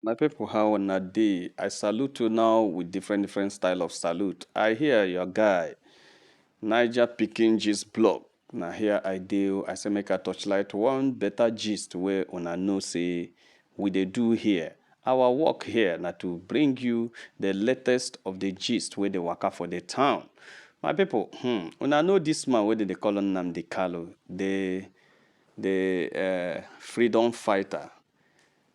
My people, how on a day? I salute you now with different style of salute. I hear your guy, Niger picking gist blog. Now here I do. I say make a touchlight one better gist where una know say we dey do here. Our work here na to bring you the latest of the gist where they waka for the town. My people, una know this man where they call on Nnamdi Kanu, the freedom fighter,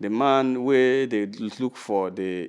the man where they look for the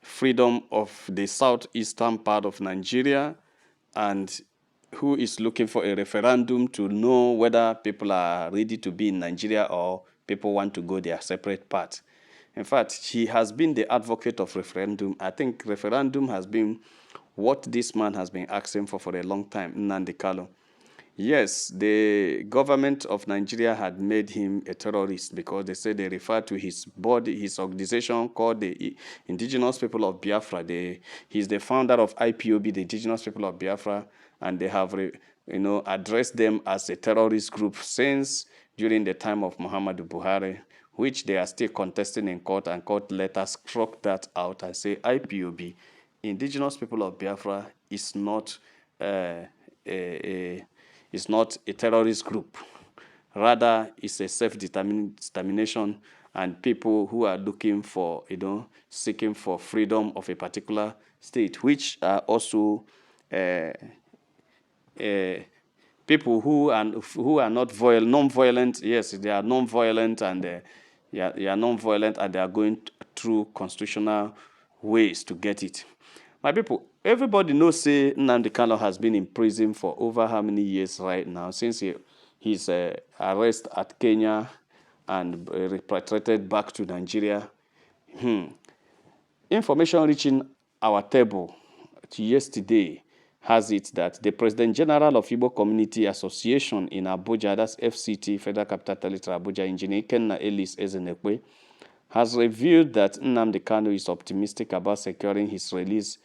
freedom of the southeastern part of Nigeria and who is looking for a referendum to know whether people are ready to be in Nigeria or people want to go their separate path. In fact, he has been the advocate of referendum. I think referendum has been what this man has been asking for a long time, Nnamdi Kanu. Yes, the government of Nigeria had made him a terrorist because they say they refer to his body, his organization called the Indigenous People of Biafra. He's the founder of IPOB, the Indigenous People of Biafra, and they have, addressed them as a terrorist group since during the time of Muhammadu Buhari, which they are still contesting in court, and court later struck that out and say IPOB, Indigenous People of Biafra, is not a is not a terrorist group. Rather, it's a self-determination and people who are looking for, seeking for freedom of a particular state, which are also uh, uh, people who are not non-violent. Yes, they are non-violent and they are non-violent and they are going through constitutional ways to get it. My people, everybody knows say Nnamdi Kanu has been in prison for over how many years right now since his arrest at Kenya and repatriated back to Nigeria. Information reaching our table yesterday has it that the President General of Igbo Community Association in Abuja, that's FCT, Federal Capital Territory Abuja, Engineer Kenna Ellis Ezenekwe, has revealed that Nnamdi Kanu is optimistic about securing his release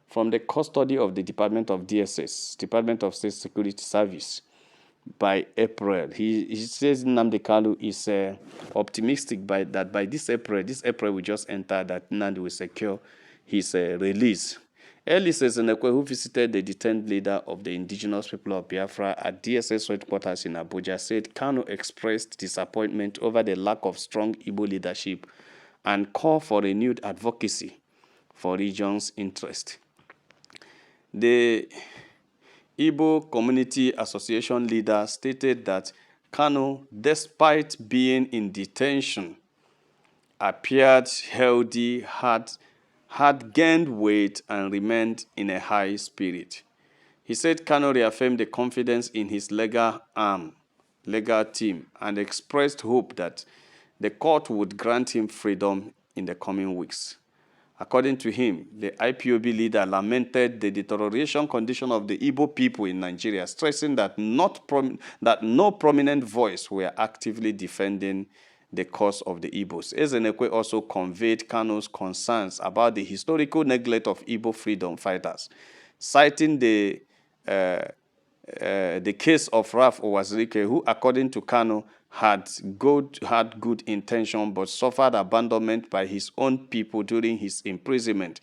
from the custody of the Department of DSS, Department of State Security Service, by April. He says Nnamdi Kanu is optimistic that by this April we just entered, that Nnamdi will secure his release. Early says Zenekwe, who visited the detained leader of the indigenous people of Biafra at DSS headquarters in Abuja, said Kanu expressed disappointment over the lack of strong Igbo leadership and called for renewed advocacy for region's interest. The Igbo Community Association leader stated that Kanu, despite being in detention, appeared healthy, had gained weight, and remained in a high spirit. He said Kanu reaffirmed the confidence in his legal team, and expressed hope that the court would grant him freedom in the coming weeks. According to him, the IPOB leader lamented the deterioration condition of the Igbo people in Nigeria, stressing that no prominent voice were actively defending the cause of the Igbos. Ezenekwe also conveyed Kanu's concerns about the historical neglect of Igbo freedom fighters, citing the case of Ralph Owazirike, who, according to Kanu, had good intention but suffered abandonment by his own people during his imprisonment.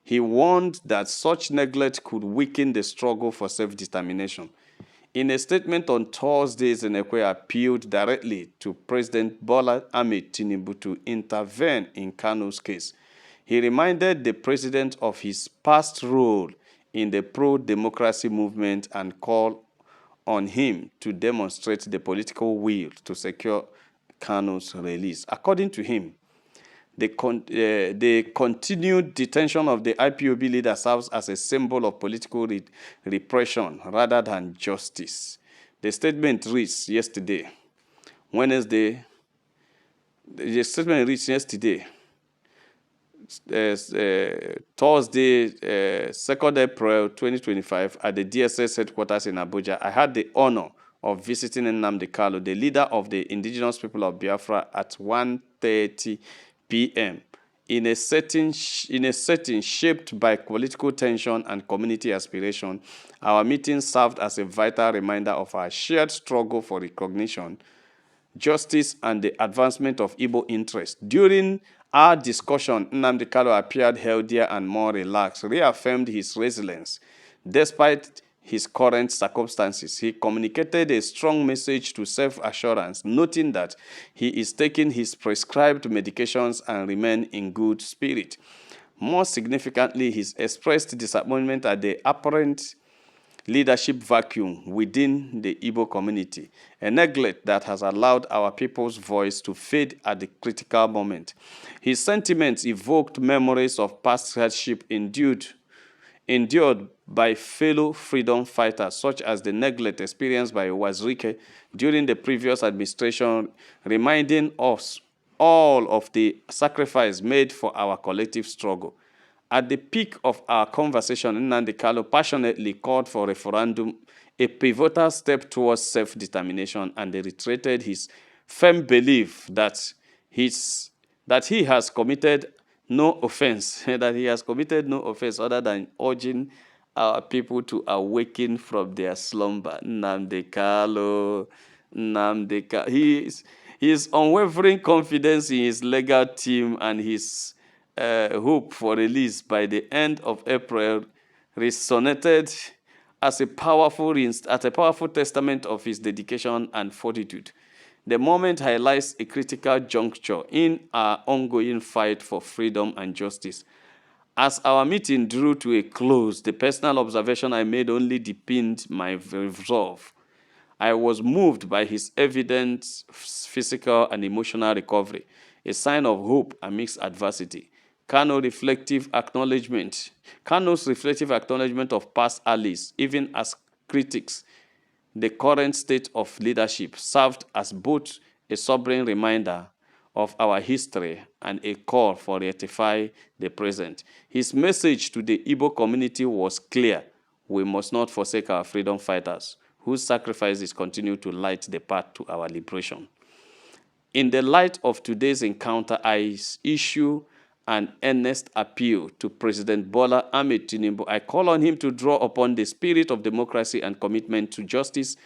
He warned that such neglect could weaken the struggle for self-determination. In a statement on Thursday, Zenekwe appealed directly to President Bola Ahmed Tinubu to intervene in Kanu's case. He reminded the president of his past role in the pro-democracy movement and called on him to demonstrate the political will to secure Kanu's release. According to him, the continued detention of the IPOB leader serves as a symbol of political repression rather than justice. The statement reads yesterday, Wednesday. The statement reads yesterday, Thursday, 2nd April 2025, at the DSS headquarters in Abuja. I had the honor of visiting Nnamdi Kanu, the leader of the indigenous people of Biafra, at 1:30 p.m. in a setting shaped by political tension and community aspiration. Our meeting served as a vital reminder of our shared struggle for recognition, justice, and the advancement of Igbo interests. During Our discussion, Nnamdi Kanu appeared healthier and more relaxed, reaffirmed his resilience. Despite his current circumstances, he communicated a strong message to self-assurance, noting that he is taking his prescribed medications and remain in good spirit. More significantly, he expressed disappointment at the apparent leadership vacuum within the Igbo community, a neglect that has allowed our people's voice to fade at the critical moment. His sentiments evoked memories of past hardship endured by fellow freedom fighters, such as the neglect experienced by Wazirike during the previous administration, reminding us all of the sacrifice made for our collective struggle. At the peak of our conversation, Nnamdi Kanu passionately called for referendum, a pivotal step towards self-determination, and reiterated his firm belief that he has committed no offense, that he has committed no offense other than urging our people to awaken from their slumber. Nnamdi Kanu, his unwavering confidence in his legal team and his hope for release by the end of April resonated as a powerful testament of his dedication and fortitude. The moment highlights a critical juncture in our ongoing fight for freedom and justice. As our meeting drew to a close, the personal observation I made only deepened my resolve. I was moved by his evident physical and emotional recovery, a sign of hope amidst adversity. Kanu's reflective acknowledgement of past allies, even as critics, the current state of leadership, served as both a sobering reminder of our history and a call for rectify the present. His message to the Igbo community was clear. We must not forsake our freedom fighters, whose sacrifices continue to light the path to our liberation. In the light of today's encounter, I issue an earnest appeal to President Bola Ahmed Tinubu. I call on him to draw upon the spirit of democracy and commitment to justice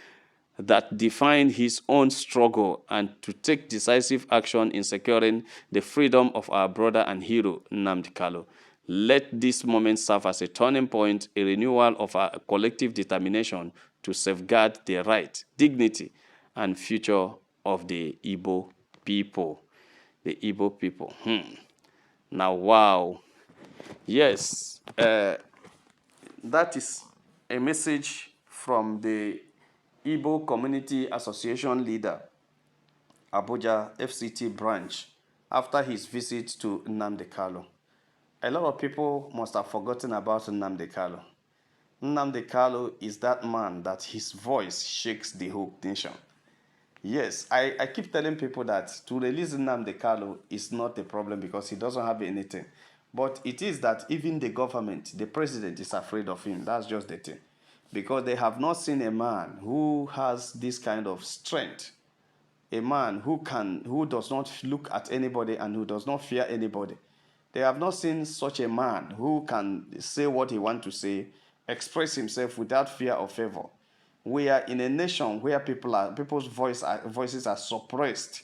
that defined his own struggle and to take decisive action in securing the freedom of our brother and hero, Nnamdi Kanu. Let this moment serve as a turning point, a renewal of our collective determination to safeguard the right, dignity, and future of the Igbo people. The Igbo people. Now, wow. Yes, that is a message from the Igbo Community Association leader, Abuja FCT branch, after his visit to Nnamdi Kanu. A lot of people must have forgotten about Nnamdi Kanu. Nnamdi Kanu is that man that his voice shakes the whole nation. Yes, I keep telling people that to release Nnamdi Kanu is not a problem because he doesn't have anything. But it is that even the government, the president is afraid of him. That's just the thing. Because they have not seen a man who has this kind of strength. A man who does not look at anybody and who does not fear anybody. They have not seen such a man who can say what he wants to say, express himself without fear or favor. We are in a nation where people's voices are suppressed.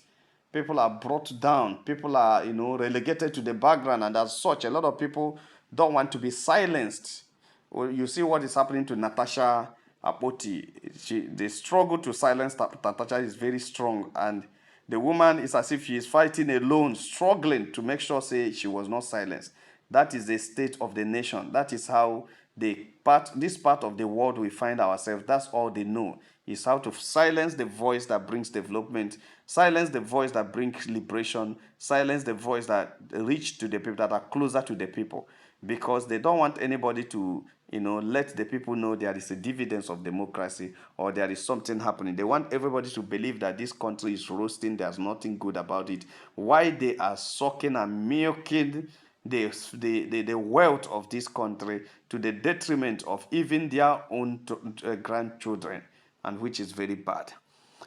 People are brought down. People are, relegated to the background, and as such, a lot of people don't want to be silenced. Well, you see what is happening to Natasha Apoti. The struggle to silence Natasha is very strong, and the woman is as if she is fighting alone, struggling to make sure she was not silenced. That is the state of the nation. That is how this part of the world we find ourselves. That's all they know, is how to silence the voice that brings development, silence the voice that brings liberation, silence the voice that reach to the people, that are closer to the people, because they don't want anybody to let the people know there is a dividends of democracy or there is something happening. They want everybody to believe that this country is roasting, there's nothing good about it. Why they are sucking and milking the wealth of this country to the detriment of even their own grandchildren, and which is very bad.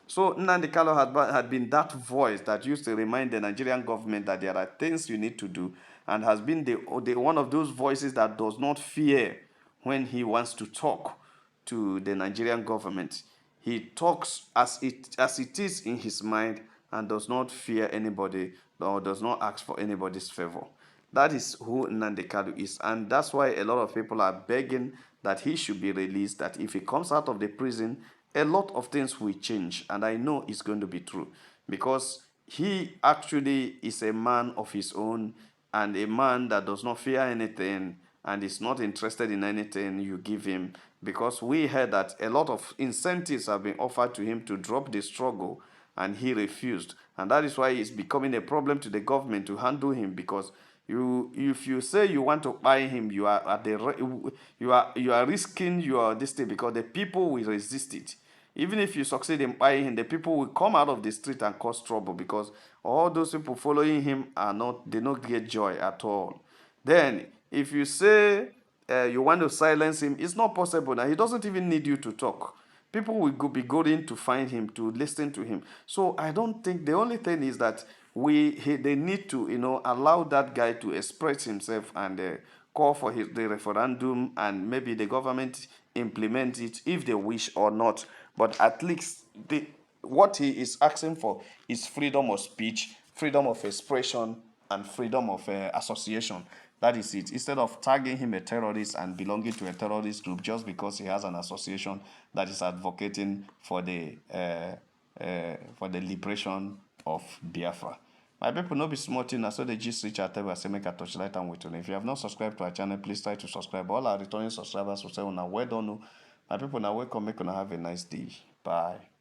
So Nnamdi Kanu had been that voice that used to remind the Nigerian government that there are things you need to do, and has been the one of those voices that does not fear when he wants to talk to the Nigerian government. He talks as it is in his mind, and does not fear anybody or does not ask for anybody's favor. That is who Nnamdi Kanu is, and that's why a lot of people are begging that he should be released, that if he comes out of the prison, a lot of things will change, and I know it's going to be true because he actually is a man of his own and a man that does not fear anything and is not interested in anything you give him, because we heard that a lot of incentives have been offered to him to drop the struggle and he refused, and that is why it's becoming a problem to the government to handle him, because if you say you want to buy him, you are at the you are risking your this thing, because the people will resist it. Even if you succeed in buying him, the people will come out of the street and cause trouble, because all those people following him are not, they don't get joy at all. Then if you say you want to silence him, it's not possible. Now he doesn't even need you to talk. People will be going to find him, to listen to him. So I don't think, the only thing is that they need to, allow that guy to express himself and call for the referendum, and maybe the government implement it if they wish or not. But at least what he is asking for is freedom of speech, freedom of expression, and freedom of association. That is it. Instead of tagging him a terrorist and belonging to a terrorist group just because he has an association that is advocating for the liberation of Biafra. My people, no be small thing. I saw the gist reach our table. I say make a touchlight and wait on. If you have not subscribed to our channel, please try to subscribe. All our returning subscribers will say, "Una well done." My people, now welcome. Make una have a nice day. Bye.